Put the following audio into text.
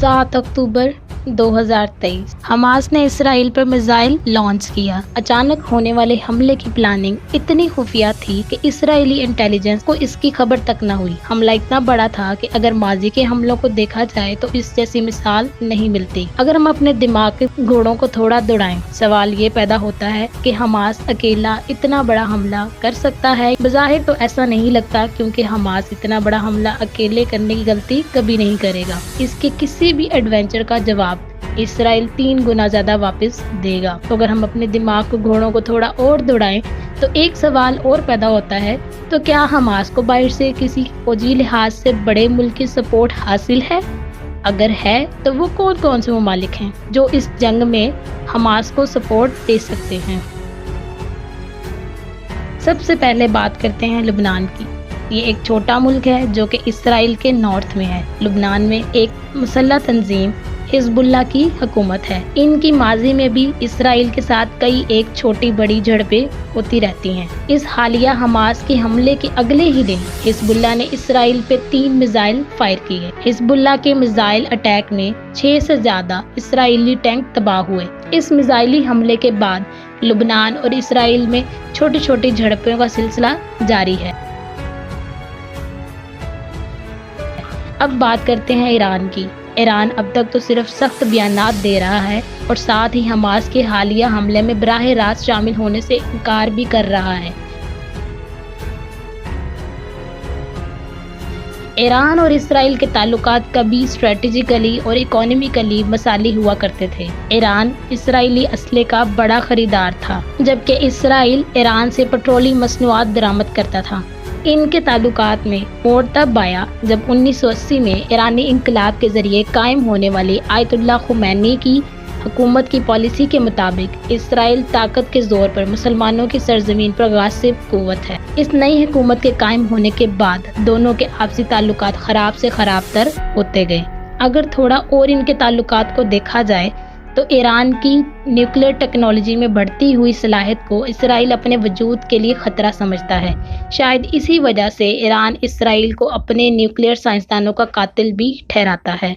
7 अक्टूबर 2023 Hamas ने Israel पर missile launch किया। अचानक होने वाले हमले की प्लानिंग इतनी खुफिया थी कि इसराइली इंटेलिजेंस को इसकी खबर तक न हुई। हमला इतना बड़ा था कि अगर माजी के हमलों को देखा जाए तो इस जैसी मिसाल नहीं मिलती। अगर हम अपने दिमाग के घोड़ों को थोड़ा दौड़ाएं, सवाल ये पैदा होता है कि हमास अकेला इतना बड़ा हमला कर सकता है। बज़ाहिर तो ऐसा नहीं लगता, क्योंकि हमास इतना बड़ा हमला अकेले करने की गलती कभी नहीं करेगा। इसके किसी भी एडवेंचर का जवाब इसराइल 3 गुना ज्यादा वापस देगा। तो अगर हम अपने दिमाग को घोड़ों को थोड़ा और दौड़ाएं तो एक सवाल और पैदा होता है, तो क्या हमास को बाहर से किसी फौजी लिहाज से बड़े मुल्क की सपोर्ट हासिल है? अगर है तो वो कौन कौन से ममालिक हैं जो इस जंग में हमास को सपोर्ट दे सकते हैं? सबसे पहले बात करते हैं लुबनान की। ये एक छोटा मुल्क है जो कि इसराइल के नॉर्थ में है। लुबनान में एक मुसल्लह तंजीम हिजबुल्लाह की हुकूमत है। इनकी माजी में भी इसराइल के साथ कई एक छोटी बड़ी झड़पें होती रहती हैं। इस हालिया हमास के हमले के अगले ही दिन हिजबुल्लाह ने इसराइल पे 3 मिसाइल फायर किए। हिजबुल्लाह के मिसाइल अटैक में 6 से ज्यादा इसराइली टैंक तबाह हुए। इस मिसाइली हमले के बाद लुबनान और इसराइल में छोटी छोटी झड़पों का सिलसिला जारी है। अब बात करते हैं ईरान की। ईरान अब तक तो सिर्फ सख्त बयानात दे रहा है और साथ ही हमास के हालिया हमले में बराह रास्त शामिल होने से इनकार भी कर रहा है। ईरान और इसराइल के ताल्लुकात कभी स्ट्रेटेजिकली और इकोनॉमिकली मसाली हुआ करते थे। ईरान इसराइली असले का बड़ा खरीदार था, जबकि इसराइल ईरान से पेट्रोलियम मसनूआत दरामद करता था। इनके ताल्लुकात में मोड़ तब आया जब 1980 में ईरानी इंकलाब के जरिए कायम होने वाली आयतुल्लाह खुमैनी की हुकूमत की पॉलिसी के मुताबिक इसराइल ताकत के जोर पर मुसलमानों की सरजमीन पर गासिब कुव्वत है। इस नई हुकूमत के कायम होने के बाद दोनों के आपसी ताल्लुकात खराब से खराब तर होते गए। अगर थोड़ा और इनके ताल्लुकात को देखा जाए तो ईरान की न्यूक्लियर टेक्नोलॉजी में बढ़ती हुई सलाहियत को इसराइल अपने वजूद के लिए खतरा समझता है। शायद इसी वजह से ईरान इसराइल को अपने न्यूक्लियर साइंसदानों का कातिल भी ठहराता है।